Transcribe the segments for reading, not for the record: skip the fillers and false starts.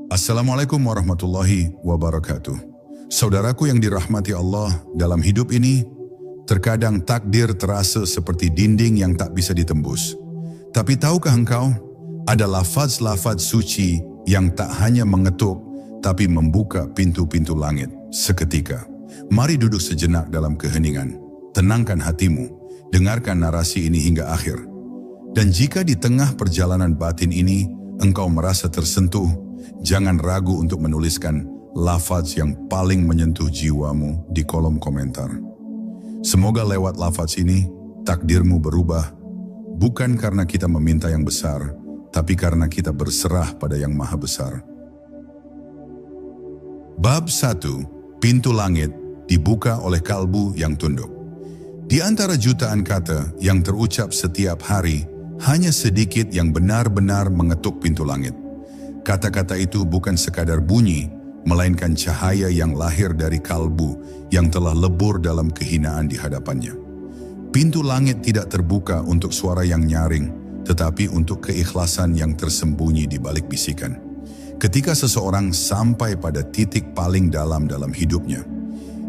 Assalamualaikum warahmatullahi wabarakatuh. Saudaraku yang dirahmati Allah, dalam hidup ini, terkadang takdir terasa seperti dinding yang tak bisa ditembus. Tapi tahukah engkau, ada lafaz-lafaz suci yang tak hanya mengetuk, tapi membuka pintu-pintu langit seketika. Mari duduk sejenak dalam keheningan, tenangkan hatimu, dengarkan narasi ini hingga akhir. Dan jika di tengah perjalanan batin ini, engkau merasa tersentuh, jangan ragu untuk menuliskan lafaz yang paling menyentuh jiwamu di kolom komentar. Semoga lewat lafaz ini, takdirmu berubah, bukan karena kita meminta yang besar, tapi karena kita berserah pada yang maha besar. Bab 1. Pintu langit dibuka oleh kalbu yang tunduk. Di antara jutaan kata yang terucap setiap hari, hanya sedikit yang benar-benar mengetuk pintu langit. Kata-kata itu bukan sekadar bunyi, melainkan cahaya yang lahir dari kalbu yang telah lebur dalam kehinaan di hadapannya. Pintu langit tidak terbuka untuk suara yang nyaring, tetapi untuk keikhlasan yang tersembunyi di balik bisikan. Ketika seseorang sampai pada titik paling dalam hidupnya,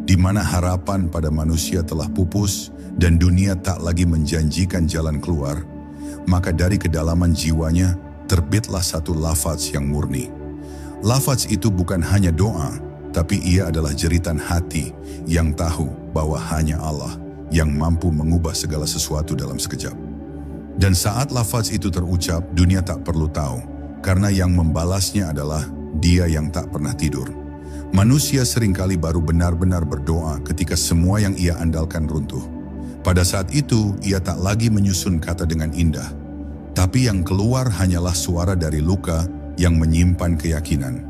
di mana harapan pada manusia telah pupus dan dunia tak lagi menjanjikan jalan keluar, maka dari kedalaman jiwanya terbitlah satu lafaz yang murni. Lafaz itu bukan hanya doa, tapi ia adalah jeritan hati yang tahu bahwa hanya Allah yang mampu mengubah segala sesuatu dalam sekejap. Dan saat lafaz itu terucap, dunia tak perlu tahu, karena yang membalasnya adalah Dia yang tak pernah tidur. Manusia seringkali baru benar-benar berdoa ketika semua yang ia andalkan runtuh. Pada saat itu, ia tak lagi menyusun kata dengan indah, tapi yang keluar hanyalah suara dari luka yang menyimpan keyakinan.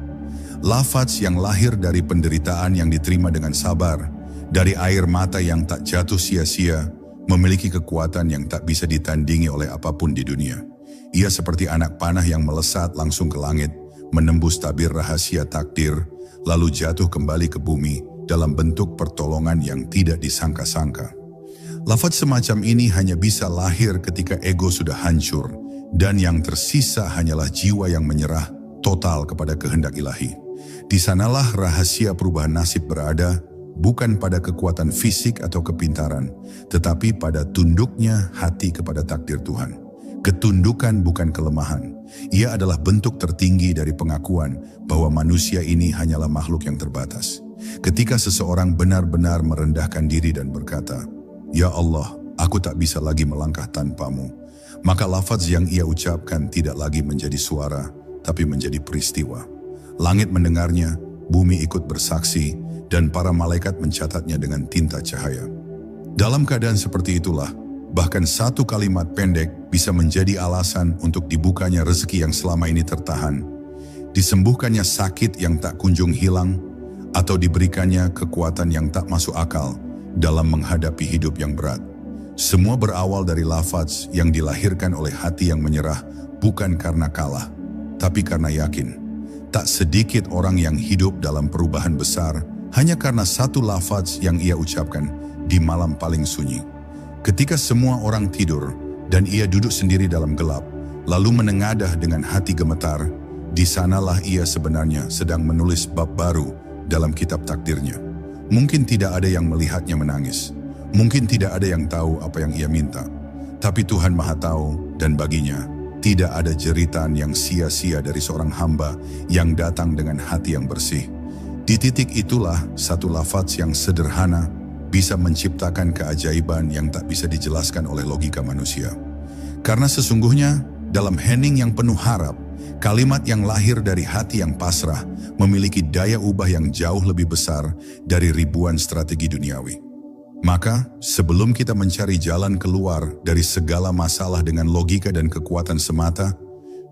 Lafaz yang lahir dari penderitaan yang diterima dengan sabar, dari air mata yang tak jatuh sia-sia, memiliki kekuatan yang tak bisa ditandingi oleh apapun di dunia. Ia seperti anak panah yang melesat langsung ke langit, menembus tabir rahasia takdir, lalu jatuh kembali ke bumi dalam bentuk pertolongan yang tidak disangka-sangka. Lafaz semacam ini hanya bisa lahir ketika ego sudah hancur, dan yang tersisa hanyalah jiwa yang menyerah total kepada kehendak ilahi. Di sanalah rahasia perubahan nasib berada, bukan pada kekuatan fisik atau kepintaran, tetapi pada tunduknya hati kepada takdir Tuhan. Ketundukan bukan kelemahan. Ia adalah bentuk tertinggi dari pengakuan bahwa manusia ini hanyalah makhluk yang terbatas. Ketika seseorang benar-benar merendahkan diri dan berkata, "Ya Allah, aku tak bisa lagi melangkah tanpamu," maka lafaz yang ia ucapkan tidak lagi menjadi suara, tapi menjadi peristiwa. Langit mendengarnya, bumi ikut bersaksi, dan para malaikat mencatatnya dengan tinta cahaya. Dalam keadaan seperti itulah, bahkan satu kalimat pendek bisa menjadi alasan untuk dibukanya rezeki yang selama ini tertahan, disembuhkannya sakit yang tak kunjung hilang, atau diberikannya kekuatan yang tak masuk akal dalam menghadapi hidup yang berat. Semua berawal dari lafaz yang dilahirkan oleh hati yang menyerah, bukan karena kalah, tapi karena yakin. Tak sedikit orang yang hidup dalam perubahan besar hanya karena satu lafaz yang ia ucapkan di malam paling sunyi. Ketika semua orang tidur dan ia duduk sendiri dalam gelap, lalu menengadah dengan hati gemetar, di sanalah ia sebenarnya sedang menulis bab baru dalam kitab takdirnya. Mungkin tidak ada yang melihatnya menangis, mungkin tidak ada yang tahu apa yang ia minta, tapi Tuhan Maha Tahu, dan baginya tidak ada jeritan yang sia-sia dari seorang hamba yang datang dengan hati yang bersih. Di titik itulah satu lafaz yang sederhana bisa menciptakan keajaiban yang tak bisa dijelaskan oleh logika manusia. Karena sesungguhnya dalam hening yang penuh harap, kalimat yang lahir dari hati yang pasrah memiliki daya ubah yang jauh lebih besar dari ribuan strategi duniawi. Maka, sebelum kita mencari jalan keluar dari segala masalah dengan logika dan kekuatan semata,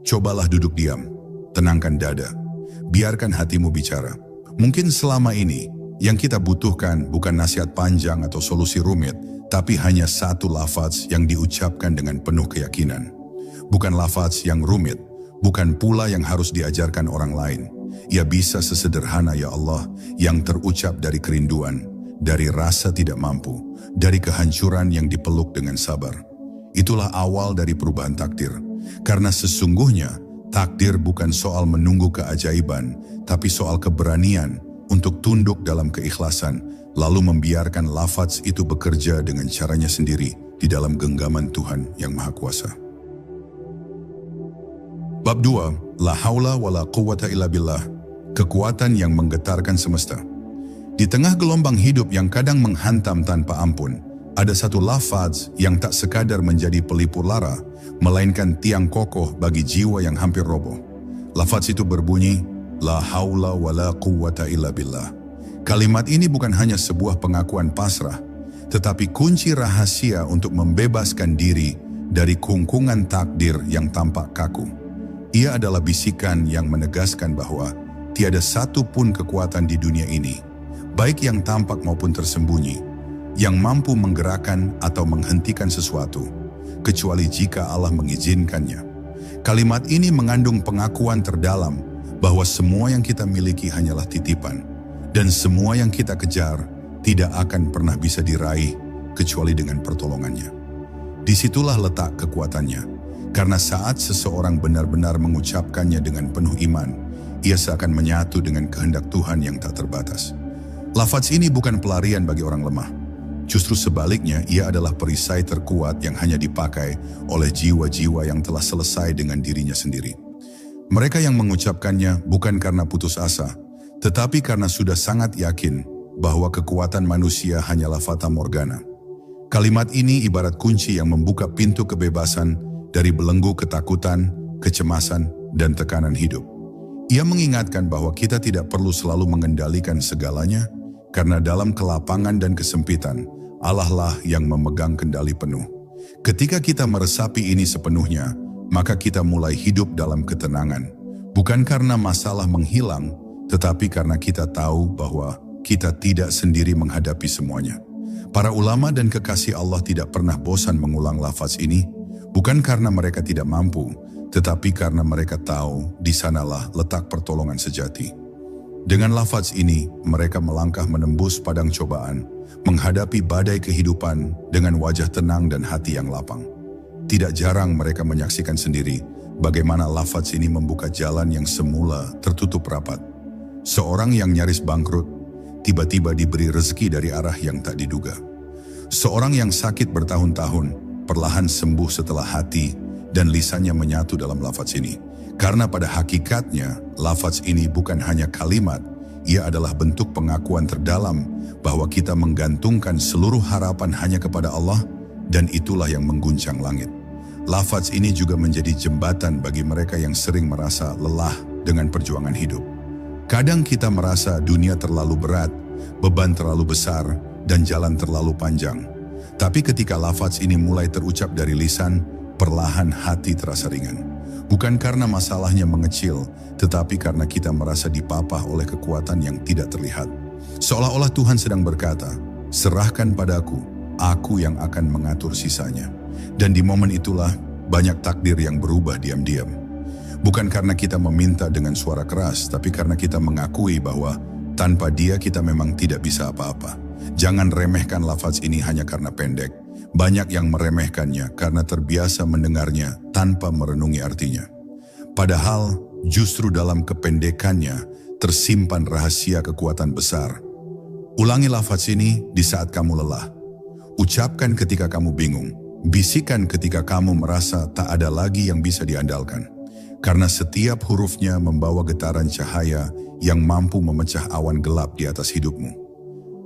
cobalah duduk diam, tenangkan dada, biarkan hatimu bicara. Mungkin selama ini, yang kita butuhkan bukan nasihat panjang atau solusi rumit, tapi hanya satu lafaz yang diucapkan dengan penuh keyakinan. Bukan lafaz yang rumit, bukan pula yang harus diajarkan orang lain. Ia bisa sesederhana "Ya Allah" yang terucap dari kerinduan, dari rasa tidak mampu, dari kehancuran yang dipeluk dengan sabar. Itulah awal dari perubahan takdir. Karena sesungguhnya Takdir bukan soal menunggu keajaiban, tapi soal keberanian untuk tunduk dalam keikhlasan, lalu membiarkan lafaz itu bekerja dengan caranya sendiri di dalam genggaman Tuhan yang Maha Kuasa. Bab 2, La haula wa la quwwata illa billah, kekuatan yang menggetarkan semesta. Di tengah gelombang hidup yang kadang menghantam tanpa ampun, ada satu lafaz yang tak sekadar menjadi pelipur lara, melainkan tiang kokoh bagi jiwa yang hampir roboh. Lafaz itu berbunyi, La haula wa la quwwata illa billah. Kalimat ini bukan hanya sebuah pengakuan pasrah, tetapi kunci rahasia untuk membebaskan diri dari kungkungan takdir yang tampak kaku. Ia adalah bisikan yang menegaskan bahwa tiada satu pun kekuatan di dunia ini, baik yang tampak maupun tersembunyi, yang mampu menggerakkan atau menghentikan sesuatu, kecuali jika Allah mengizinkannya. Kalimat ini mengandung pengakuan terdalam bahwa semua yang kita miliki hanyalah titipan, dan semua yang kita kejar tidak akan pernah bisa diraih kecuali dengan pertolongannya. Disitulah letak kekuatannya. Karena saat seseorang benar-benar mengucapkannya dengan penuh iman, ia seakan menyatu dengan kehendak Tuhan yang tak terbatas. Lafaz ini bukan pelarian bagi orang lemah. Justru sebaliknya, ia adalah perisai terkuat yang hanya dipakai oleh jiwa-jiwa yang telah selesai dengan dirinya sendiri. Mereka yang mengucapkannya bukan karena putus asa, tetapi karena sudah sangat yakin bahwa kekuatan manusia hanyalah fata morgana. Kalimat ini ibarat kunci yang membuka pintu kebebasan dari belenggu ketakutan, kecemasan, dan tekanan hidup. Ia mengingatkan bahwa kita tidak perlu selalu mengendalikan segalanya, karena dalam kelapangan dan kesempitan, Allah lah yang memegang kendali penuh. Ketika kita meresapi ini sepenuhnya, maka kita mulai hidup dalam ketenangan. Bukan karena masalah menghilang, tetapi karena kita tahu bahwa kita tidak sendiri menghadapi semuanya. Para ulama dan kekasih Allah tidak pernah bosan mengulang lafaz ini, bukan karena mereka tidak mampu, tetapi karena mereka tahu di sanalah letak pertolongan sejati. Dengan lafaz ini, mereka melangkah menembus padang cobaan, menghadapi badai kehidupan dengan wajah tenang dan hati yang lapang. Tidak jarang mereka menyaksikan sendiri bagaimana lafaz ini membuka jalan yang semula tertutup rapat. Seorang yang nyaris bangkrut, tiba-tiba diberi rezeki dari arah yang tak diduga. Seorang yang sakit bertahun-tahun, perlahan sembuh setelah hati dan lisannya menyatu dalam lafaz ini. Karena pada hakikatnya, lafaz ini bukan hanya kalimat, ia adalah bentuk pengakuan terdalam bahwa kita menggantungkan seluruh harapan hanya kepada Allah, dan itulah yang mengguncang langit. Lafaz ini juga menjadi jembatan bagi mereka yang sering merasa lelah dengan perjuangan hidup. Kadang kita merasa dunia terlalu berat, beban terlalu besar, dan jalan terlalu panjang. Tapi ketika lafaz ini mulai terucap dari lisan, perlahan hati terasa ringan. Bukan karena masalahnya mengecil, tetapi karena kita merasa dipapah oleh kekuatan yang tidak terlihat. Seolah-olah Tuhan sedang berkata, serahkan padaku, aku yang akan mengatur sisanya. Dan di momen itulah banyak takdir yang berubah diam-diam. Bukan karena kita meminta dengan suara keras, tapi karena kita mengakui bahwa tanpa Dia kita memang tidak bisa apa-apa. Jangan remehkan lafaz ini hanya karena pendek. Banyak yang meremehkannya karena terbiasa mendengarnya tanpa merenungi artinya. Padahal justru dalam kependekannya tersimpan rahasia kekuatan besar. Ulangi lafaz ini di saat kamu lelah. Ucapkan ketika kamu bingung. Bisikan ketika kamu merasa tak ada lagi yang bisa diandalkan. Karena setiap hurufnya membawa getaran cahaya yang mampu memecah awan gelap di atas hidupmu.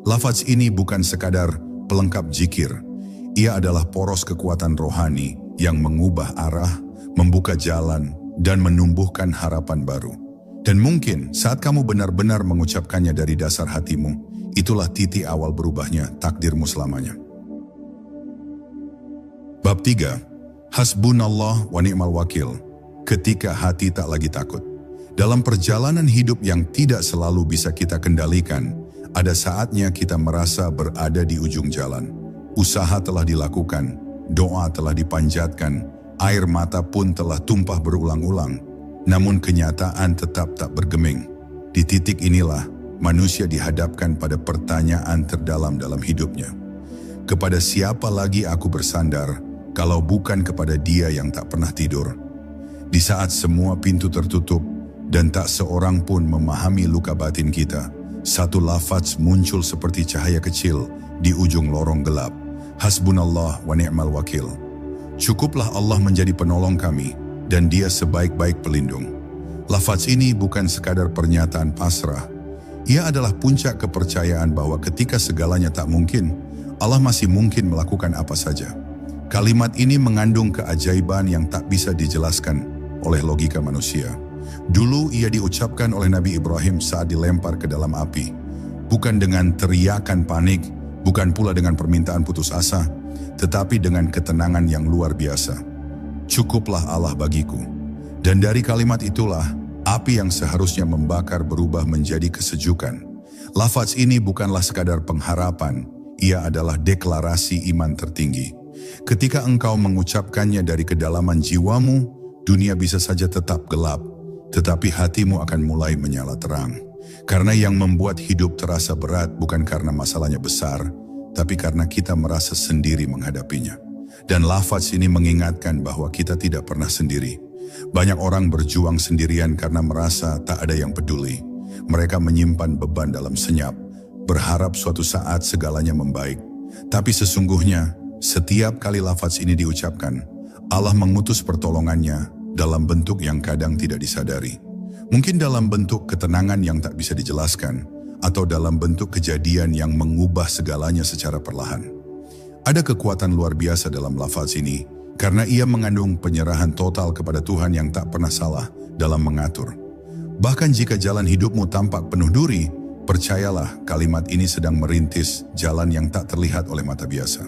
Lafaz ini bukan sekadar pelengkap zikir. Ia adalah poros kekuatan rohani yang mengubah arah, membuka jalan, dan menumbuhkan harapan baru. Dan mungkin saat kamu benar-benar mengucapkannya dari dasar hatimu, itulah titik awal berubahnya takdirmu selamanya. Bab 3. Hasbunallah wa ni'mal wakil. Ketika hati tak lagi takut. Dalam perjalanan hidup yang tidak selalu bisa kita kendalikan, ada saatnya kita merasa berada di ujung jalan. Usaha telah dilakukan, doa telah dipanjatkan, air mata pun telah tumpah berulang-ulang. Namun kenyataan tetap tak bergeming. Di titik inilah manusia dihadapkan pada pertanyaan terdalam dalam hidupnya. Kepada siapa lagi aku bersandar kalau bukan kepada Dia yang tak pernah tidur? Di saat semua pintu tertutup dan tak seorang pun memahami luka batin kita, satu lafaz muncul seperti cahaya kecil di ujung lorong gelap. Hasbunallah wa ni'mal wakil. Cukuplah Allah menjadi penolong kami dan Dia sebaik-baik pelindung. Lafaz ini bukan sekadar pernyataan pasrah. Ia adalah puncak kepercayaan bahwa ketika segalanya tak mungkin, Allah masih mungkin melakukan apa saja. Kalimat ini mengandung keajaiban yang tak bisa dijelaskan oleh logika manusia. Dulu ia diucapkan oleh Nabi Ibrahim saat dilempar ke dalam api. Bukan dengan teriakan panik, bukan pula dengan permintaan putus asa, tetapi dengan ketenangan yang luar biasa. Cukuplah Allah bagiku. Dan dari kalimat itulah, api yang seharusnya membakar berubah menjadi kesejukan. Lafaz ini bukanlah sekadar pengharapan, ia adalah deklarasi iman tertinggi. Ketika engkau mengucapkannya dari kedalaman jiwamu, dunia bisa saja tetap gelap, tetapi hatimu akan mulai menyala terang. Karena yang membuat hidup terasa berat bukan karena masalahnya besar, tapi karena kita merasa sendiri menghadapinya. Dan lafaz ini mengingatkan bahwa kita tidak pernah sendiri. Banyak orang berjuang sendirian karena merasa tak ada yang peduli. Mereka menyimpan beban dalam senyap, berharap suatu saat segalanya membaik. Tapi sesungguhnya, setiap kali lafaz ini diucapkan, Allah mengutus pertolongannya dalam bentuk yang kadang tidak disadari. Mungkin dalam bentuk ketenangan yang tak bisa dijelaskan, atau dalam bentuk kejadian yang mengubah segalanya secara perlahan. Ada kekuatan luar biasa dalam lafaz ini, karena ia mengandung penyerahan total kepada Tuhan yang tak pernah salah dalam mengatur. Bahkan jika jalan hidupmu tampak penuh duri, percayalah kalimat ini sedang merintis jalan yang tak terlihat oleh mata biasa.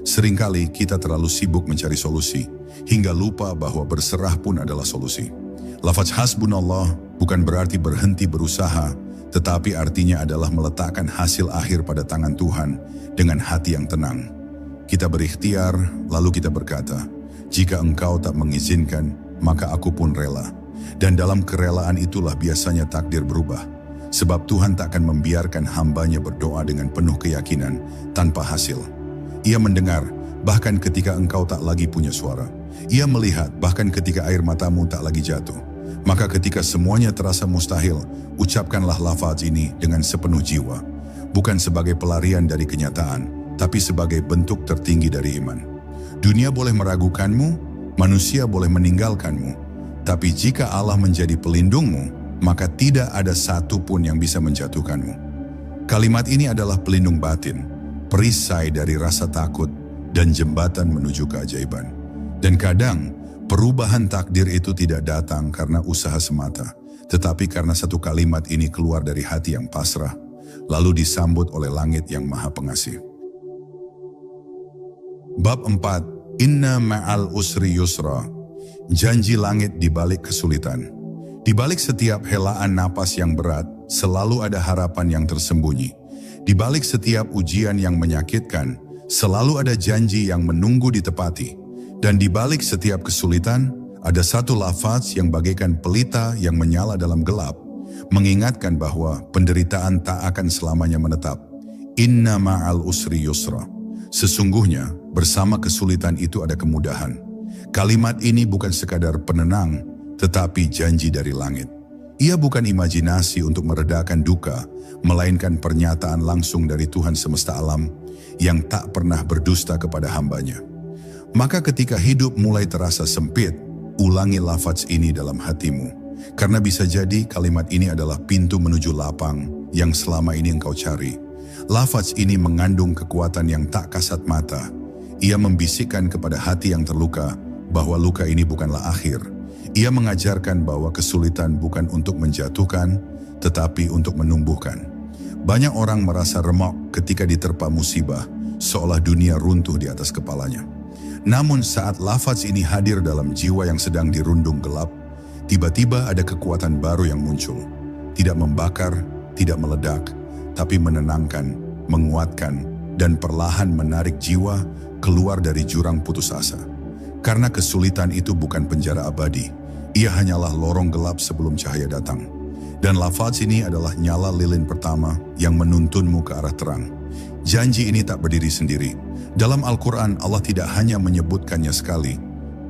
Seringkali kita terlalu sibuk mencari solusi, hingga lupa bahwa berserah pun adalah solusi. Lafaz hasbunallah bukan berarti berhenti berusaha, tetapi artinya adalah meletakkan hasil akhir pada tangan Tuhan dengan hati yang tenang. Kita berikhtiar, lalu kita berkata, jika engkau tak mengizinkan, maka aku pun rela. Dan dalam kerelaan itulah biasanya takdir berubah. Sebab Tuhan tak akan membiarkan hambanya berdoa dengan penuh keyakinan tanpa hasil. Ia mendengar, bahkan ketika engkau tak lagi punya suara. Ia melihat, bahkan ketika air matamu tak lagi jatuh. Maka ketika semuanya terasa mustahil, ucapkanlah lafaz ini dengan sepenuh jiwa. Bukan sebagai pelarian dari kenyataan, tapi sebagai bentuk tertinggi dari iman. Dunia boleh meragukanmu, manusia boleh meninggalkanmu. Tapi jika Allah menjadi pelindungmu, maka tidak ada satu pun yang bisa menjatuhkanmu. Kalimat ini adalah pelindung batin, perisai dari rasa takut, dan jembatan menuju keajaiban. Dan kadang, perubahan takdir itu tidak datang karena usaha semata, tetapi karena satu kalimat ini keluar dari hati yang pasrah, lalu disambut oleh langit yang maha pengasih. Bab 4, Inna ma'al usri yusra. Janji langit di balik kesulitan. Di balik setiap helaan napas yang berat, selalu ada harapan yang tersembunyi. Di balik setiap ujian yang menyakitkan, selalu ada janji yang menunggu ditepati. Dan di balik setiap kesulitan, ada satu lafaz yang bagaikan pelita yang menyala dalam gelap, mengingatkan bahwa penderitaan tak akan selamanya menetap. Inna ma'al usri yusra. Sesungguhnya, bersama kesulitan itu ada kemudahan. Kalimat ini bukan sekadar penenang, tetapi janji dari langit. Ia bukan imajinasi untuk meredakan duka, melainkan pernyataan langsung dari Tuhan semesta alam yang tak pernah berdusta kepada hambanya. Maka ketika hidup mulai terasa sempit, ulangi lafaz ini dalam hatimu. Karena bisa jadi kalimat ini adalah pintu menuju lapang yang selama ini engkau cari. Lafaz ini mengandung kekuatan yang tak kasat mata. Ia membisikkan kepada hati yang terluka bahwa luka ini bukanlah akhir. Ia mengajarkan bahwa kesulitan bukan untuk menjatuhkan, tetapi untuk menumbuhkan. Banyak orang merasa remuk ketika diterpa musibah, seolah dunia runtuh di atas kepalanya. Namun saat lafaz ini hadir dalam jiwa yang sedang dirundung gelap, tiba-tiba ada kekuatan baru yang muncul. Tidak membakar, tidak meledak, tapi menenangkan, menguatkan, dan perlahan menarik jiwa keluar dari jurang putus asa. Karena kesulitan itu bukan penjara abadi, ia hanyalah lorong gelap sebelum cahaya datang. Dan lafaz ini adalah nyala lilin pertama yang menuntunmu ke arah terang. Janji ini tak berdiri sendiri. Dalam Al-Quran, Allah tidak hanya menyebutkannya sekali,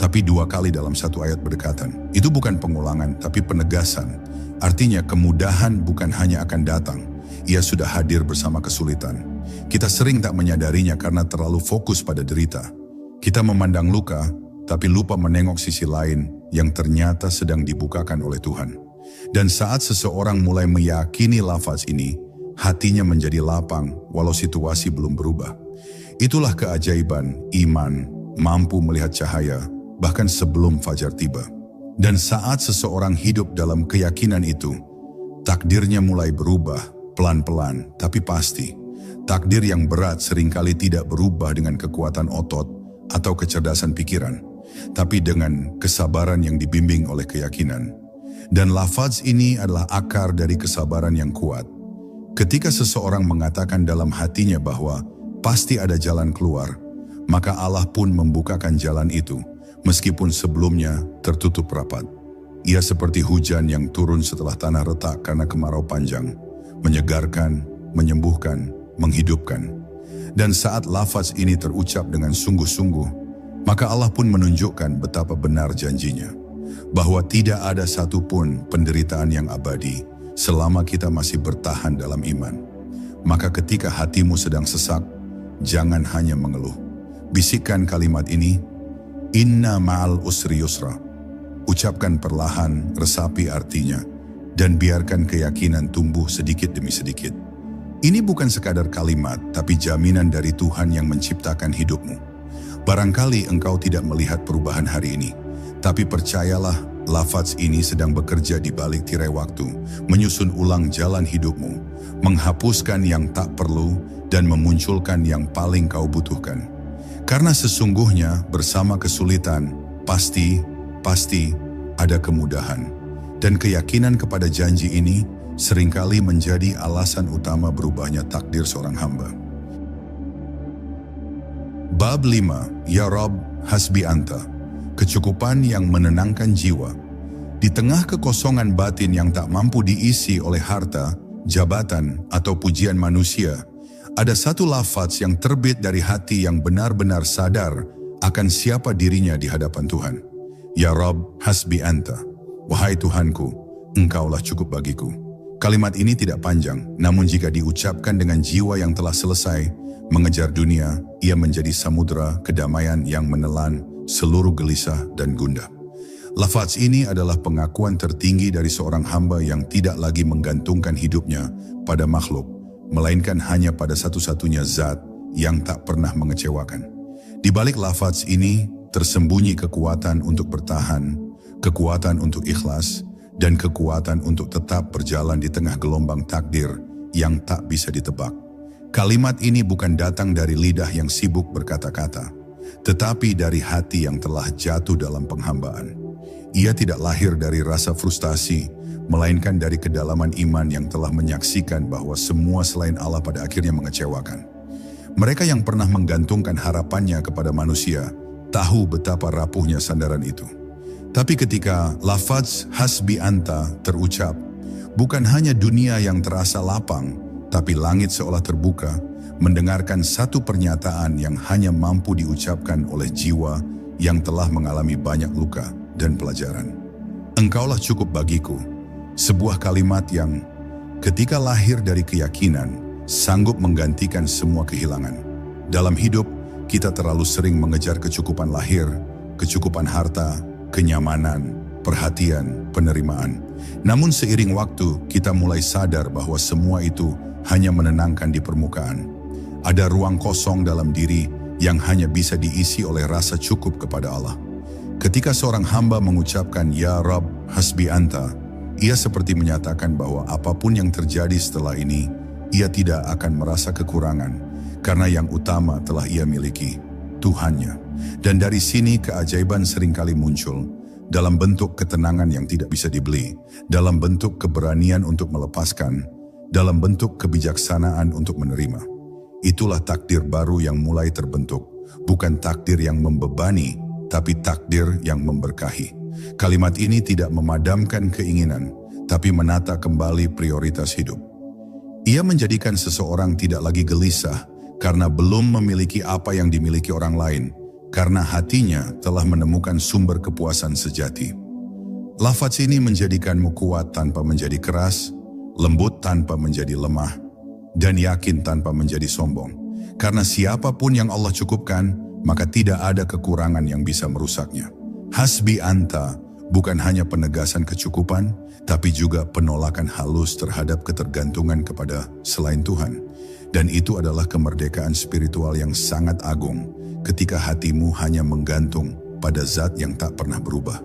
tapi 2 kali dalam satu ayat berdekatan. Itu bukan pengulangan, tapi penegasan. Artinya kemudahan bukan hanya akan datang, ia sudah hadir bersama kesulitan. Kita sering tak menyadarinya karena terlalu fokus pada derita. Kita memandang luka, tapi lupa menengok sisi lain yang ternyata sedang dibukakan oleh Tuhan. Dan saat seseorang mulai meyakini lafaz ini, hatinya menjadi lapang walau situasi belum berubah. Itulah keajaiban iman, mampu melihat cahaya bahkan sebelum fajar tiba. Dan saat seseorang hidup dalam keyakinan itu, takdirnya mulai berubah pelan-pelan tapi pasti. Takdir yang berat seringkali tidak berubah dengan kekuatan otot atau kecerdasan pikiran, tapi dengan kesabaran yang dibimbing oleh keyakinan. Dan lafaz ini adalah akar dari kesabaran yang kuat. Ketika seseorang mengatakan dalam hatinya bahwa pasti ada jalan keluar, maka Allah pun membukakan jalan itu, meskipun sebelumnya tertutup rapat. Ia seperti hujan yang turun setelah tanah retak karena kemarau panjang, menyegarkan, menyembuhkan, menghidupkan. Dan saat lafaz ini terucap dengan sungguh-sungguh, maka Allah pun menunjukkan betapa benar janjinya, bahwa tidak ada satupun penderitaan yang abadi selama kita masih bertahan dalam iman. Maka ketika hatimu sedang sesak, jangan hanya mengeluh. Bisikkan kalimat ini, Inna ma'al usri yusra. Ucapkan perlahan, resapi artinya, dan biarkan keyakinan tumbuh sedikit demi sedikit. Ini bukan sekadar kalimat, tapi jaminan dari Tuhan yang menciptakan hidupmu. Barangkali engkau tidak melihat perubahan hari ini, tapi percayalah, lafaz ini sedang bekerja di balik tirai waktu, menyusun ulang jalan hidupmu, menghapuskan yang tak perlu, dan memunculkan yang paling kau butuhkan. Karena sesungguhnya bersama kesulitan, pasti ada kemudahan. Dan keyakinan kepada janji ini seringkali menjadi alasan utama berubahnya takdir seorang hamba. Bab 5, Ya Rob, Hasbi Anta. Kecukupan yang menenangkan jiwa. Di tengah kekosongan batin yang tak mampu diisi oleh harta, jabatan, atau pujian manusia, ada satu lafaz yang terbit dari hati yang benar-benar sadar akan siapa dirinya di hadapan Tuhan. Ya Rob, Hasbi Anta. Wahai Tuhanku, Engkaulah cukup bagiku. Kalimat ini tidak panjang, namun jika diucapkan dengan jiwa yang telah selesai mengejar dunia, ia menjadi samudera kedamaian yang menelan seluruh gelisah dan gundah. Lafaz ini adalah pengakuan tertinggi dari seorang hamba yang tidak lagi menggantungkan hidupnya pada makhluk, melainkan hanya pada satu-satunya zat yang tak pernah mengecewakan. Di balik lafaz ini tersembunyi kekuatan untuk bertahan, kekuatan untuk ikhlas, dan kekuatan untuk tetap berjalan di tengah gelombang takdir yang tak bisa ditebak. Kalimat ini bukan datang dari lidah yang sibuk berkata-kata, tetapi dari hati yang telah jatuh dalam penghambaan. Ia tidak lahir dari rasa frustasi, melainkan dari kedalaman iman yang telah menyaksikan bahwa semua selain Allah pada akhirnya mengecewakan. Mereka yang pernah menggantungkan harapannya kepada manusia, tahu betapa rapuhnya sandaran itu. Tapi ketika lafaz Hasbi Anta terucap, bukan hanya dunia yang terasa lapang, tapi langit seolah terbuka, mendengarkan satu pernyataan yang hanya mampu diucapkan oleh jiwa yang telah mengalami banyak luka dan pelajaran. Engkaulah cukup bagiku, sebuah kalimat yang ketika lahir dari keyakinan, sanggup menggantikan semua kehilangan. Dalam hidup, kita terlalu sering mengejar kecukupan lahir, kecukupan harta, kenyamanan, perhatian, penerimaan. Namun seiring waktu, kita mulai sadar bahwa semua itu hanya menenangkan di permukaan. Ada ruang kosong dalam diri yang hanya bisa diisi oleh rasa cukup kepada Allah. Ketika seorang hamba mengucapkan Ya Rabb, Hasbi Anta, ia seperti menyatakan bahwa apapun yang terjadi setelah ini, ia tidak akan merasa kekurangan, karena yang utama telah ia miliki, Tuhannya. Dan dari sini keajaiban seringkali muncul, dalam bentuk ketenangan yang tidak bisa dibeli, dalam bentuk keberanian untuk melepaskan, dalam bentuk kebijaksanaan untuk menerima. Itulah takdir baru yang mulai terbentuk, bukan takdir yang membebani, tapi takdir yang memberkahi. Kalimat ini tidak memadamkan keinginan, tapi menata kembali prioritas hidup. Ia menjadikan seseorang tidak lagi gelisah karena belum memiliki apa yang dimiliki orang lain, karena hatinya telah menemukan sumber kepuasan sejati. Lafaz ini menjadikanmu kuat tanpa menjadi keras, lembut tanpa menjadi lemah, dan yakin tanpa menjadi sombong. Karena siapapun yang Allah cukupkan, maka tidak ada kekurangan yang bisa merusaknya. Hasbi anta bukan hanya penegasan kecukupan, tapi juga penolakan halus terhadap ketergantungan kepada selain Tuhan. Dan itu adalah kemerdekaan spiritual yang sangat agung ketika hatimu hanya menggantung pada zat yang tak pernah berubah.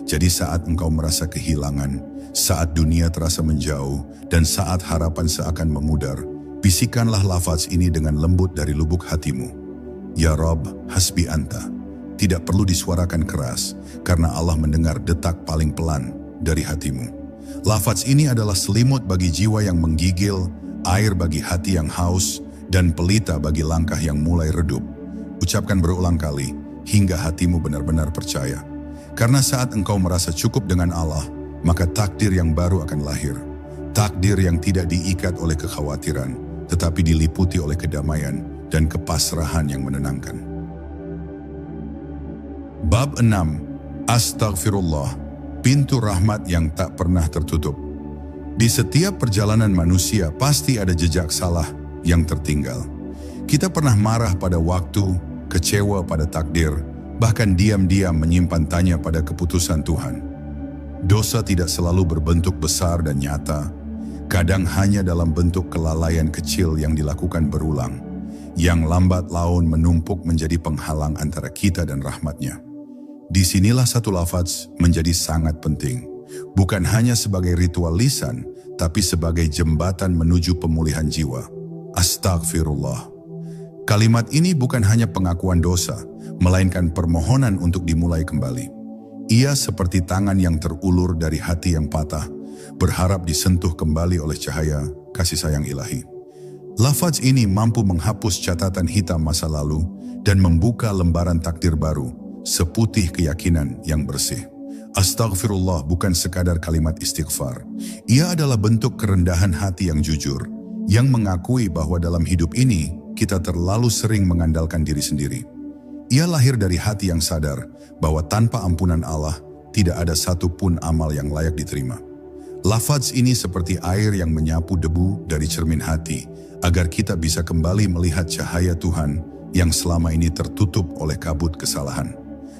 Jadi saat engkau merasa kehilangan, saat dunia terasa menjauh, dan saat harapan seakan memudar, bisikanlah lafaz ini dengan lembut dari lubuk hatimu. Ya Rob, hasbi anta. Tidak perlu disuarakan keras, karena Allah mendengar detak paling pelan dari hatimu. Lafaz ini adalah selimut bagi jiwa yang menggigil, air bagi hati yang haus, dan pelita bagi langkah yang mulai redup. Ucapkan berulang kali, hingga hatimu benar-benar percaya. Karena saat engkau merasa cukup dengan Allah, maka takdir yang baru akan lahir. Takdir yang tidak diikat oleh kekhawatiran, tetapi diliputi oleh kedamaian dan kepasrahan yang menenangkan. Bab 6. Astaghfirullah, pintu rahmat yang tak pernah tertutup. Di setiap perjalanan manusia pasti ada jejak salah yang tertinggal. Kita pernah marah pada waktu, kecewa pada takdir, bahkan diam-diam menyimpan tanya pada keputusan Tuhan. Dosa tidak selalu berbentuk besar dan nyata, kadang hanya dalam bentuk kelalaian kecil yang dilakukan berulang, yang lambat laun menumpuk menjadi penghalang antara kita dan rahmatnya. Disinilah satu lafaz menjadi sangat penting, bukan hanya sebagai ritual lisan, tapi sebagai jembatan menuju pemulihan jiwa. Astaghfirullah. Kalimat ini bukan hanya pengakuan dosa, melainkan permohonan untuk dimulai kembali. Ia seperti tangan yang terulur dari hati yang patah, berharap disentuh kembali oleh cahaya kasih sayang ilahi. Lafaz ini mampu menghapus catatan hitam masa lalu dan membuka lembaran takdir baru, seputih keyakinan yang bersih. Astaghfirullah bukan sekadar kalimat istighfar. Ia adalah bentuk kerendahan hati yang jujur, yang mengakui bahwa dalam hidup ini kita terlalu sering mengandalkan diri sendiri. Ia lahir dari hati yang sadar bahwa tanpa ampunan Allah, tidak ada satupun amal yang layak diterima. Lafaz ini seperti air yang menyapu debu dari cermin hati, agar kita bisa kembali melihat cahaya Tuhan yang selama ini tertutup oleh kabut kesalahan.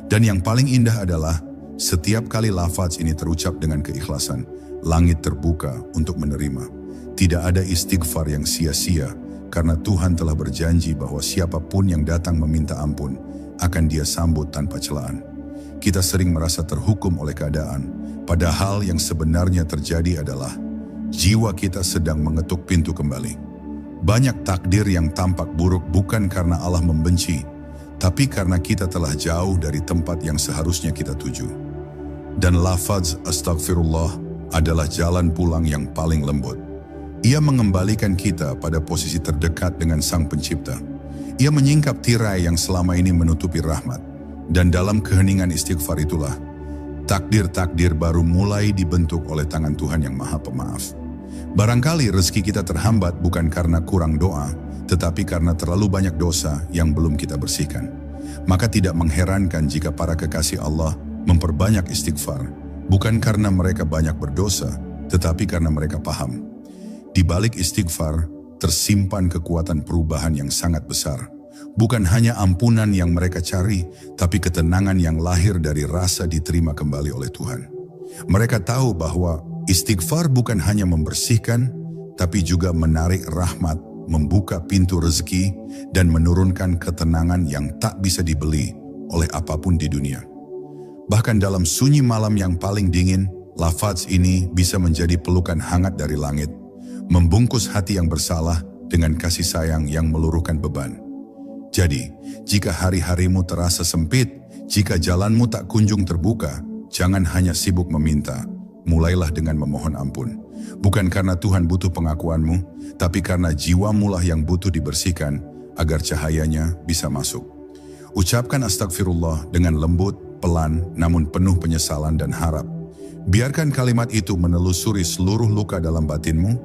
Dan yang paling indah adalah, setiap kali lafaz ini terucap dengan keikhlasan, langit terbuka untuk menerima. Tidak ada istighfar yang sia-sia, karena Tuhan telah berjanji bahwa siapapun yang datang meminta ampun, akan Dia sambut tanpa celaan. Kita sering merasa terhukum oleh keadaan, padahal yang sebenarnya terjadi adalah, jiwa kita sedang mengetuk pintu kembali. Banyak takdir yang tampak buruk bukan karena Allah membenci, tapi karena kita telah jauh dari tempat yang seharusnya kita tuju. Dan lafaz astaghfirullah adalah jalan pulang yang paling lembut. Ia mengembalikan kita pada posisi terdekat dengan Sang Pencipta. Ia menyingkap tirai yang selama ini menutupi rahmat. Dan dalam keheningan istighfar itulah, takdir-takdir baru mulai dibentuk oleh tangan Tuhan yang Maha Pemaaf. Barangkali rezeki kita terhambat bukan karena kurang doa, tetapi karena terlalu banyak dosa yang belum kita bersihkan. Maka tidak mengherankan jika para kekasih Allah memperbanyak istighfar, bukan karena mereka banyak berdosa, tetapi karena mereka paham. Di balik istighfar, tersimpan kekuatan perubahan yang sangat besar. Bukan hanya ampunan yang mereka cari, tapi ketenangan yang lahir dari rasa diterima kembali oleh Tuhan. Mereka tahu bahwa istighfar bukan hanya membersihkan, tapi juga menarik rahmat, membuka pintu rezeki, dan menurunkan ketenangan yang tak bisa dibeli oleh apapun di dunia. Bahkan dalam sunyi malam yang paling dingin, lafaz ini bisa menjadi pelukan hangat dari langit, membungkus hati yang bersalah dengan kasih sayang yang meluruhkan beban. Jadi, jika hari-harimu terasa sempit, jika jalanmu tak kunjung terbuka, jangan hanya sibuk meminta, mulailah dengan memohon ampun. Bukan karena Tuhan butuh pengakuanmu, tapi karena jiwamu lah yang butuh dibersihkan agar cahayanya bisa masuk. Ucapkan astagfirullah dengan lembut, pelan, namun penuh penyesalan dan harap. Biarkan kalimat itu menelusuri seluruh luka dalam batinmu,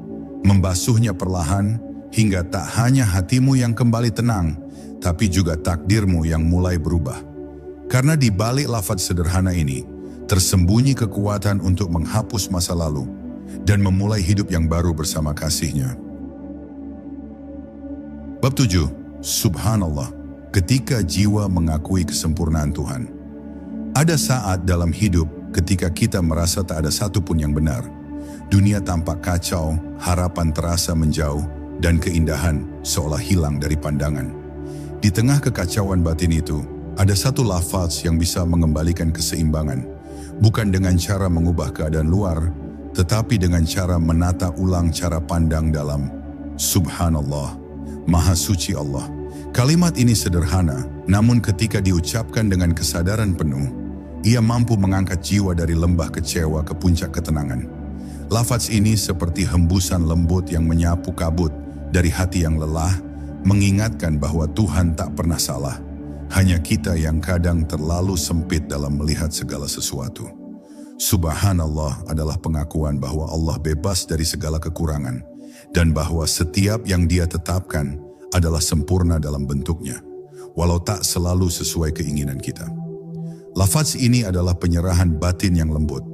membasuhnya perlahan, hingga tak hanya hatimu yang kembali tenang, tapi juga takdirmu yang mulai berubah. Karena di balik lafaz sederhana ini, tersembunyi kekuatan untuk menghapus masa lalu dan memulai hidup yang baru bersama kasih-Nya. Bab 7. Subhanallah, ketika jiwa mengakui kesempurnaan Tuhan. Ada saat dalam hidup ketika kita merasa tak ada satupun yang benar. Dunia tampak kacau, harapan terasa menjauh, dan keindahan seolah hilang dari pandangan. Di tengah kekacauan batin itu, ada satu lafaz yang bisa mengembalikan keseimbangan, bukan dengan cara mengubah keadaan luar, tetapi dengan cara menata ulang cara pandang dalam. Subhanallah, Maha Suci Allah. Kalimat ini sederhana, namun ketika diucapkan dengan kesadaran penuh, ia mampu mengangkat jiwa dari lembah kecewa ke puncak ketenangan. Lafaz ini seperti hembusan lembut yang menyapu kabut dari hati yang lelah, mengingatkan bahwa Tuhan tak pernah salah. Hanya kita yang kadang terlalu sempit dalam melihat segala sesuatu. Subhanallah adalah pengakuan bahwa Allah bebas dari segala kekurangan, dan bahwa setiap yang Dia tetapkan adalah sempurna dalam bentuknya, walau tak selalu sesuai keinginan kita. Lafaz ini adalah penyerahan batin yang lembut,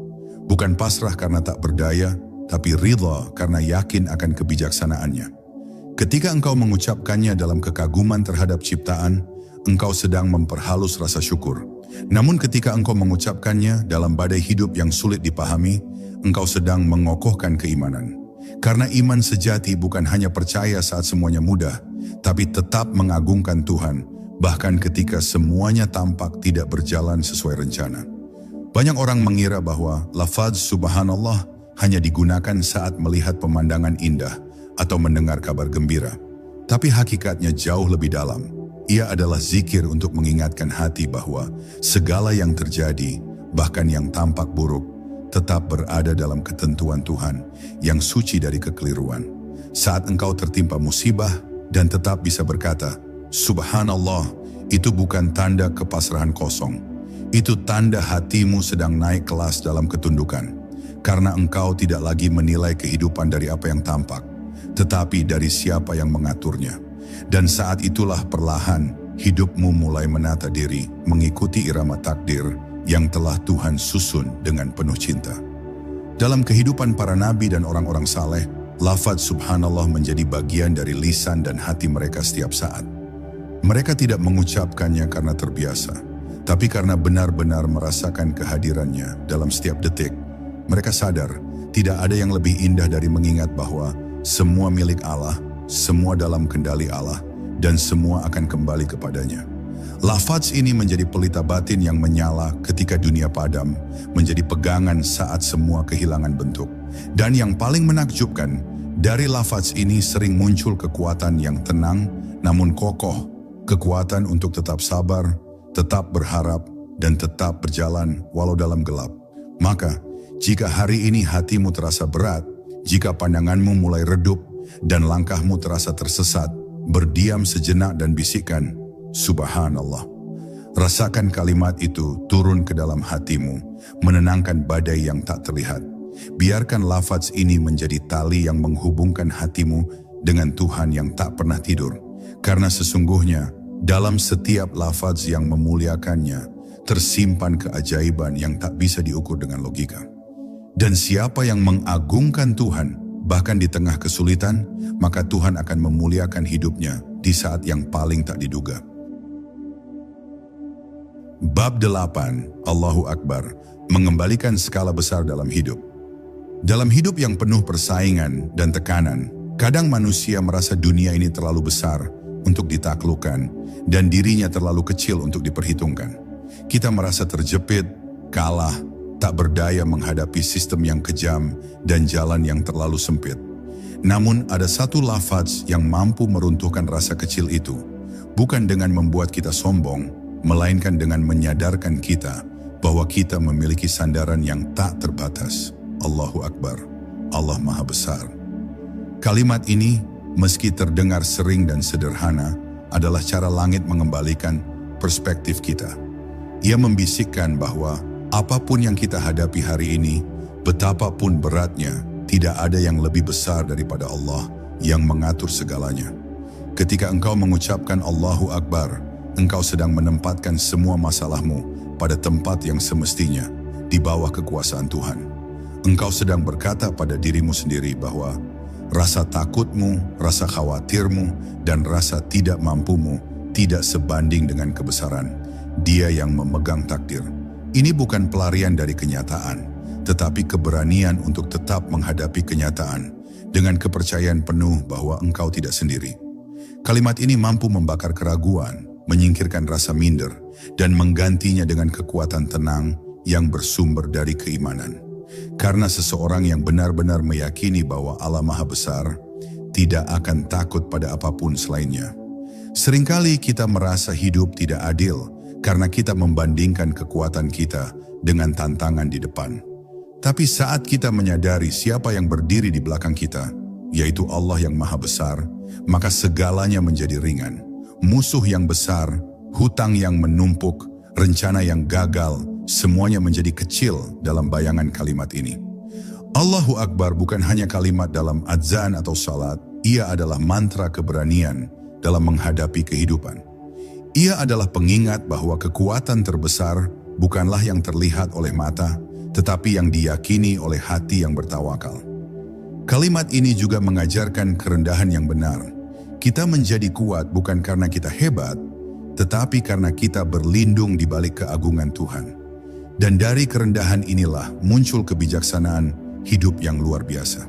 bukan pasrah karena tak berdaya, tapi ridha karena yakin akan kebijaksanaannya. Ketika engkau mengucapkannya dalam kekaguman terhadap ciptaan, engkau sedang memperhalus rasa syukur. Namun ketika engkau mengucapkannya dalam badai hidup yang sulit dipahami, engkau sedang mengokohkan keimanan. Karena iman sejati bukan hanya percaya saat semuanya mudah, tapi tetap mengagungkan Tuhan, bahkan ketika semuanya tampak tidak berjalan sesuai rencana. Banyak orang mengira bahwa lafaz subhanallah hanya digunakan saat melihat pemandangan indah atau mendengar kabar gembira. Tapi hakikatnya jauh lebih dalam. Ia adalah zikir untuk mengingatkan hati bahwa segala yang terjadi, bahkan yang tampak buruk, tetap berada dalam ketentuan Tuhan yang suci dari kekeliruan. Saat engkau tertimpa musibah dan tetap bisa berkata, Subhanallah, itu bukan tanda kepasrahan kosong. Itu tanda hatimu sedang naik kelas dalam ketundukan. Karena engkau tidak lagi menilai kehidupan dari apa yang tampak, tetapi dari siapa yang mengaturnya. Dan saat itulah perlahan hidupmu mulai menata diri mengikuti irama takdir yang telah Tuhan susun dengan penuh cinta. Dalam kehidupan para nabi dan orang-orang saleh, lafaz subhanallah menjadi bagian dari lisan dan hati mereka setiap saat. Mereka tidak mengucapkannya karena terbiasa, tapi karena benar-benar merasakan kehadirannya dalam setiap detik. Mereka sadar, tidak ada yang lebih indah dari mengingat bahwa semua milik Allah, semua dalam kendali Allah, dan semua akan kembali kepadanya. Lafaz ini menjadi pelita batin yang menyala ketika dunia padam, menjadi pegangan saat semua kehilangan bentuk. Dan yang paling menakjubkan, dari lafaz ini sering muncul kekuatan yang tenang namun kokoh, kekuatan untuk tetap sabar, tetap berharap, dan tetap berjalan walau dalam gelap. Maka, jika hari ini hatimu terasa berat, jika pandanganmu mulai redup, dan langkahmu terasa tersesat, berdiam sejenak dan bisikkan, Subhanallah. Rasakan kalimat itu turun ke dalam hatimu, menenangkan badai yang tak terlihat. Biarkan lafaz ini menjadi tali yang menghubungkan hatimu dengan Tuhan yang tak pernah tidur. Karena sesungguhnya, dalam setiap lafaz yang memuliakannya, tersimpan keajaiban yang tak bisa diukur dengan logika. Dan siapa yang mengagungkan Tuhan, bahkan di tengah kesulitan, maka Tuhan akan memuliakan hidupnya di saat yang paling tak diduga. Bab 8, Allahu Akbar, mengembalikan skala besar dalam hidup. Dalam hidup yang penuh persaingan dan tekanan, kadang manusia merasa dunia ini terlalu besar untuk ditaklukkan dan dirinya terlalu kecil untuk diperhitungkan. Kita merasa terjepit, kalah, tak berdaya menghadapi sistem yang kejam dan jalan yang terlalu sempit. Namun ada satu lafaz yang mampu meruntuhkan rasa kecil itu, bukan dengan membuat kita sombong, melainkan dengan menyadarkan kita bahwa kita memiliki sandaran yang tak terbatas. Allahu Akbar, Allah Maha Besar. Kalimat ini, meski terdengar sering dan sederhana, adalah cara langit mengembalikan perspektif kita. Ia membisikkan bahwa apapun yang kita hadapi hari ini, betapapun beratnya, tidak ada yang lebih besar daripada Allah yang mengatur segalanya. Ketika engkau mengucapkan Allahu Akbar, engkau sedang menempatkan semua masalahmu pada tempat yang semestinya, di bawah kekuasaan Tuhan. Engkau sedang berkata pada dirimu sendiri bahwa rasa takutmu, rasa khawatirmu, dan rasa tidak mampumu tidak sebanding dengan kebesaran Dia yang memegang takdir. Ini bukan pelarian dari kenyataan, tetapi keberanian untuk tetap menghadapi kenyataan dengan kepercayaan penuh bahwa engkau tidak sendiri. Kalimat ini mampu membakar keraguan, menyingkirkan rasa minder, dan menggantinya dengan kekuatan tenang yang bersumber dari keimanan. Karena seseorang yang benar-benar meyakini bahwa Allah Maha Besar tidak akan takut pada apapun selainnya. Seringkali kita merasa hidup tidak adil karena kita membandingkan kekuatan kita dengan tantangan di depan. Tapi saat kita menyadari siapa yang berdiri di belakang kita, yaitu Allah yang Maha Besar, maka segalanya menjadi ringan. Musuh yang besar, hutang yang menumpuk, rencana yang gagal, semuanya menjadi kecil dalam bayangan kalimat ini. Allahu Akbar bukan hanya kalimat dalam adzan atau salat, ia adalah mantra keberanian dalam menghadapi kehidupan. Ia adalah pengingat bahwa kekuatan terbesar bukanlah yang terlihat oleh mata, tetapi yang diyakini oleh hati yang bertawakal. Kalimat ini juga mengajarkan kerendahan yang benar. Kita menjadi kuat bukan karena kita hebat, tetapi karena kita berlindung di balik keagungan Tuhan. Dan dari kerendahan inilah muncul kebijaksanaan hidup yang luar biasa.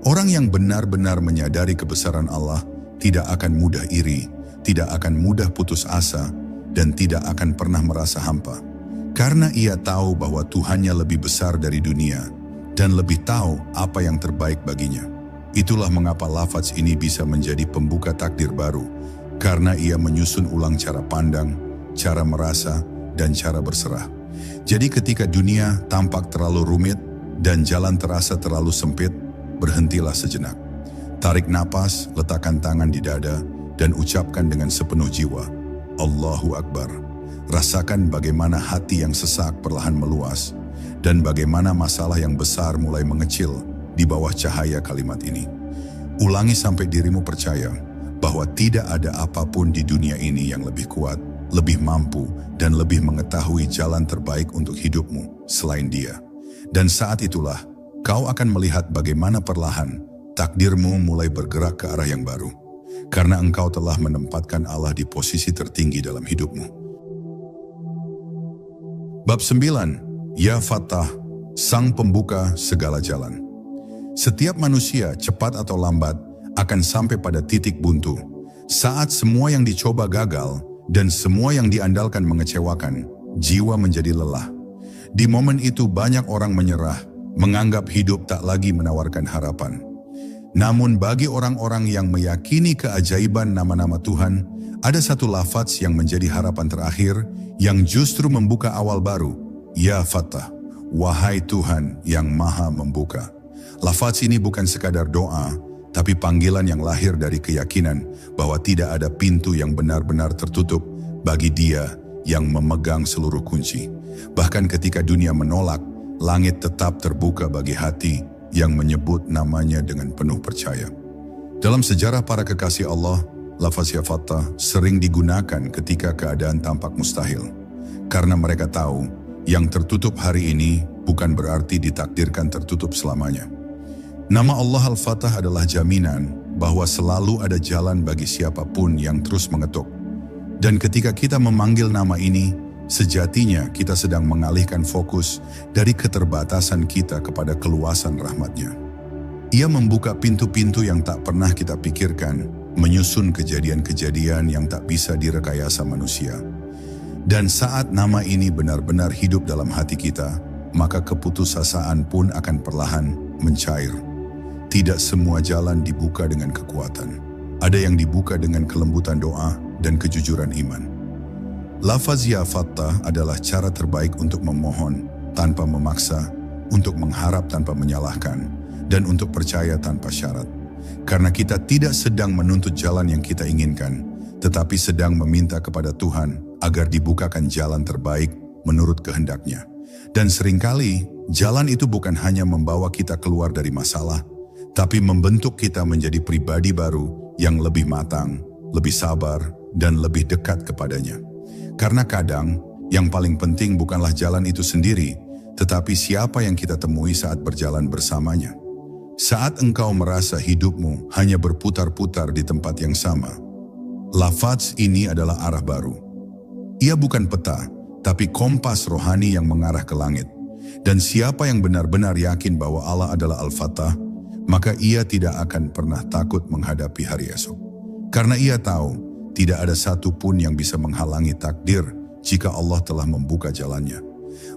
Orang yang benar-benar menyadari kebesaran Allah tidak akan mudah iri, tidak akan mudah putus asa, dan tidak akan pernah merasa hampa. Karena ia tahu bahwa Tuhannya lebih besar dari dunia dan lebih tahu apa yang terbaik baginya. Itulah mengapa lafaz ini bisa menjadi pembuka takdir baru, karena ia menyusun ulang cara pandang, cara merasa, dan cara berserah. Jadi ketika dunia tampak terlalu rumit dan jalan terasa terlalu sempit, berhentilah sejenak. Tarik napas, letakkan tangan di dada, dan ucapkan dengan sepenuh jiwa, Allahu Akbar. Rasakan bagaimana hati yang sesak perlahan meluas, dan bagaimana masalah yang besar mulai mengecil di bawah cahaya kalimat ini. Ulangi sampai dirimu percaya bahwa tidak ada apapun di dunia ini yang lebih kuat, lebih mampu, dan lebih mengetahui jalan terbaik untuk hidupmu selain Dia. Dan saat itulah, kau akan melihat bagaimana perlahan takdirmu mulai bergerak ke arah yang baru. Karena engkau telah menempatkan Allah di posisi tertinggi dalam hidupmu. Bab 9, Ya Fattah, Sang Pembuka Segala Jalan. Setiap manusia, cepat atau lambat, akan sampai pada titik buntu. Saat semua yang dicoba gagal dan semua yang diandalkan mengecewakan, jiwa menjadi lelah. Di momen itu banyak orang menyerah, menganggap hidup tak lagi menawarkan harapan. Namun bagi orang-orang yang meyakini keajaiban nama-nama Tuhan, ada satu lafaz yang menjadi harapan terakhir yang justru membuka awal baru. Ya Fattah, wahai Tuhan yang Maha Membuka. Lafaz ini bukan sekadar doa, tapi panggilan yang lahir dari keyakinan bahwa tidak ada pintu yang benar-benar tertutup bagi Dia yang memegang seluruh kunci. Bahkan ketika dunia menolak, langit tetap terbuka bagi hati yang menyebut namanya dengan penuh percaya. Dalam sejarah para kekasih Allah, lafaz Ya Fattah sering digunakan ketika keadaan tampak mustahil. Karena mereka tahu, yang tertutup hari ini bukan berarti ditakdirkan tertutup selamanya. Nama Allah Al-Fattah adalah jaminan bahwa selalu ada jalan bagi siapapun yang terus mengetuk. Dan ketika kita memanggil nama ini, sejatinya kita sedang mengalihkan fokus dari keterbatasan kita kepada keluasan rahmat-Nya. Ia membuka pintu-pintu yang tak pernah kita pikirkan, menyusun kejadian-kejadian yang tak bisa direkayasa manusia. Dan saat nama ini benar-benar hidup dalam hati kita, maka keputusasaan pun akan perlahan mencair. Tidak semua jalan dibuka dengan kekuatan. Ada yang dibuka dengan kelembutan doa dan kejujuran iman. Lafaz Ya Fattah adalah cara terbaik untuk memohon tanpa memaksa, untuk mengharap tanpa menyalahkan, dan untuk percaya tanpa syarat. Karena kita tidak sedang menuntut jalan yang kita inginkan, tetapi sedang meminta kepada Tuhan agar dibukakan jalan terbaik menurut kehendak-Nya. Dan seringkali, jalan itu bukan hanya membawa kita keluar dari masalah, tapi membentuk kita menjadi pribadi baru yang lebih matang, lebih sabar, dan lebih dekat kepadanya. Karena kadang, yang paling penting bukanlah jalan itu sendiri, tetapi siapa yang kita temui saat berjalan bersamanya. Saat engkau merasa hidupmu hanya berputar-putar di tempat yang sama, lafaz ini adalah arah baru. Ia bukan peta, tapi kompas rohani yang mengarah ke langit. Dan siapa yang benar-benar yakin bahwa Allah adalah Al-Fatah, maka ia tidak akan pernah takut menghadapi hari esok. Karena ia tahu, tidak ada satupun yang bisa menghalangi takdir jika Allah telah membuka jalannya.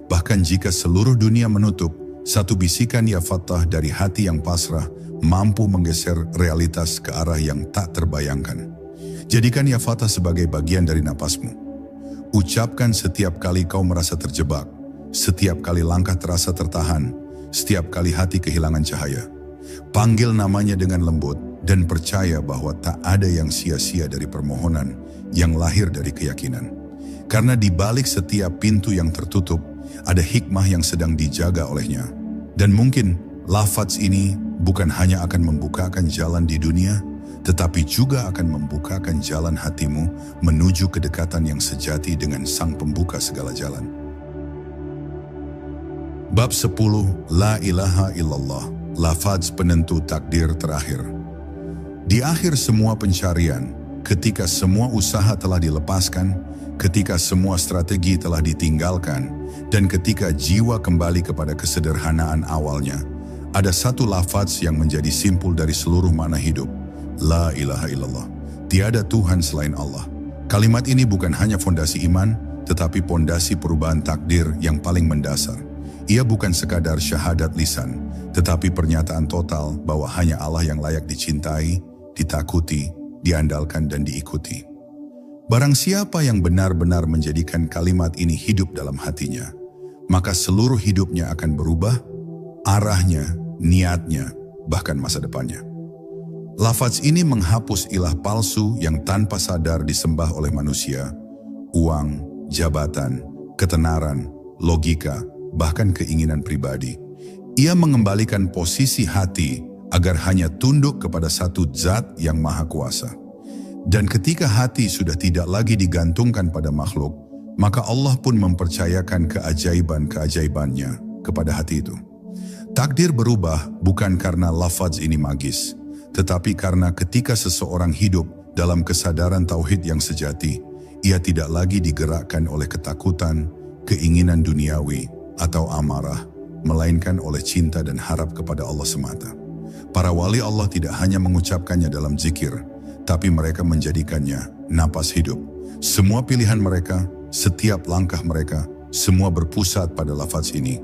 Bahkan jika seluruh dunia menutup, satu bisikan ya Fatah dari hati yang pasrah mampu menggeser realitas ke arah yang tak terbayangkan. Jadikan ya Fatah sebagai bagian dari napasmu. Ucapkan setiap kali kau merasa terjebak, setiap kali langkah terasa tertahan, setiap kali hati kehilangan cahaya. Panggil namanya dengan lembut dan percaya bahwa tak ada yang sia-sia dari permohonan yang lahir dari keyakinan. Karena di balik setiap pintu yang tertutup, ada hikmah yang sedang dijaga olehnya. Dan mungkin lafaz ini bukan hanya akan membukakan jalan di dunia, tetapi juga akan membukakan jalan hatimu menuju kedekatan yang sejati dengan Sang Pembuka segala jalan. Bab 10. La ilaha illallah, lafaz penentu takdir terakhir. Di akhir semua pencarian, ketika semua usaha telah dilepaskan, ketika semua strategi telah ditinggalkan, dan ketika jiwa kembali kepada kesederhanaan awalnya, ada satu lafaz yang menjadi simpul dari seluruh makna hidup. La ilaha illallah. Tiada Tuhan selain Allah. Kalimat ini bukan hanya fondasi iman, tetapi fondasi perubahan takdir yang paling mendasar. Ia bukan sekadar syahadat lisan, tetapi pernyataan total bahwa hanya Allah yang layak dicintai, ditakuti, diandalkan dan diikuti. Barang siapa yang benar-benar menjadikan kalimat ini hidup dalam hatinya, maka seluruh hidupnya akan berubah, arahnya, niatnya, bahkan masa depannya. Lafaz ini menghapus ilah palsu yang tanpa sadar disembah oleh manusia, uang, jabatan, ketenaran, logika, bahkan keinginan pribadi. Ia mengembalikan posisi hati agar hanya tunduk kepada satu zat yang maha kuasa. Dan ketika hati sudah tidak lagi digantungkan pada makhluk, maka Allah pun mempercayakan keajaiban-keajaibannya kepada hati itu. Takdir berubah bukan karena lafaz ini magis, tetapi karena ketika seseorang hidup dalam kesadaran tauhid yang sejati, ia tidak lagi digerakkan oleh ketakutan, keinginan duniawi, atau amarah, melainkan oleh cinta dan harap kepada Allah semata. Para wali Allah tidak hanya mengucapkannya dalam zikir, tapi mereka menjadikannya napas hidup. Semua pilihan mereka, setiap langkah mereka, semua berpusat pada lafaz ini.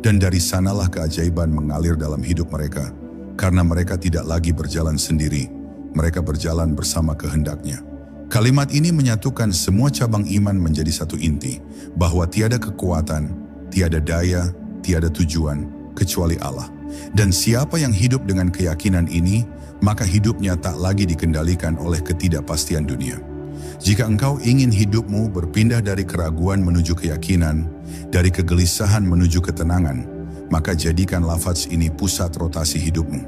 Dan dari sanalah keajaiban mengalir dalam hidup mereka, karena mereka tidak lagi berjalan sendiri, mereka berjalan bersama kehendaknya. Kalimat ini menyatukan semua cabang iman menjadi satu inti, bahwa tiada kekuatan, tiada daya, tiada tujuan, kecuali Allah. Dan siapa yang hidup dengan keyakinan ini, maka hidupnya tak lagi dikendalikan oleh ketidakpastian dunia. Jika engkau ingin hidupmu berpindah dari keraguan menuju keyakinan, dari kegelisahan menuju ketenangan, maka jadikan lafaz ini pusat rotasi hidupmu.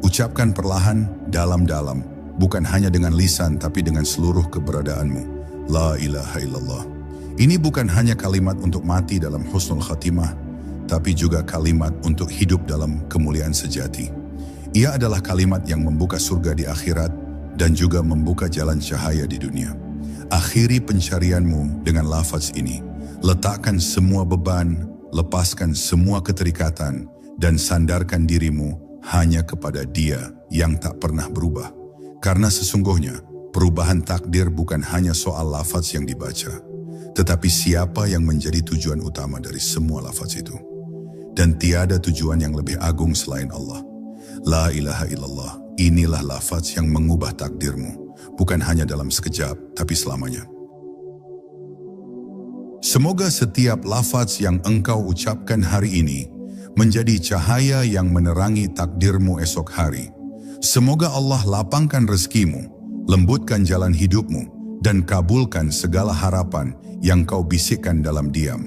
Ucapkan perlahan, dalam-dalam, bukan hanya dengan lisan tapi dengan seluruh keberadaanmu. La ilaha illallah. Ini bukan hanya kalimat untuk mati dalam husnul khatimah, tapi juga kalimat untuk hidup dalam kemuliaan sejati. Ia adalah kalimat yang membuka surga di akhirat dan juga membuka jalan cahaya di dunia. Akhiri pencarianmu dengan lafaz ini. Letakkan semua beban, lepaskan semua keterikatan, dan sandarkan dirimu hanya kepada Dia yang tak pernah berubah. Karena sesungguhnya, perubahan takdir bukan hanya soal lafaz yang dibaca, tetapi siapa yang menjadi tujuan utama dari semua lafaz itu. Dan tiada tujuan yang lebih agung selain Allah. La ilaha illallah, inilah lafaz yang mengubah takdirmu, bukan hanya dalam sekejap, tapi selamanya. Semoga setiap lafaz yang engkau ucapkan hari ini menjadi cahaya yang menerangi takdirmu esok hari. Semoga Allah lapangkan rezekimu, lembutkan jalan hidupmu, dan kabulkan segala harapan yang kau bisikkan dalam diam.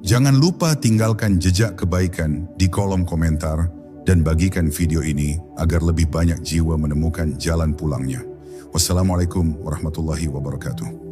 Jangan lupa tinggalkan jejak kebaikan di kolom komentar dan bagikan video ini agar lebih banyak jiwa menemukan jalan pulangnya. Wassalamualaikum warahmatullahi wabarakatuh.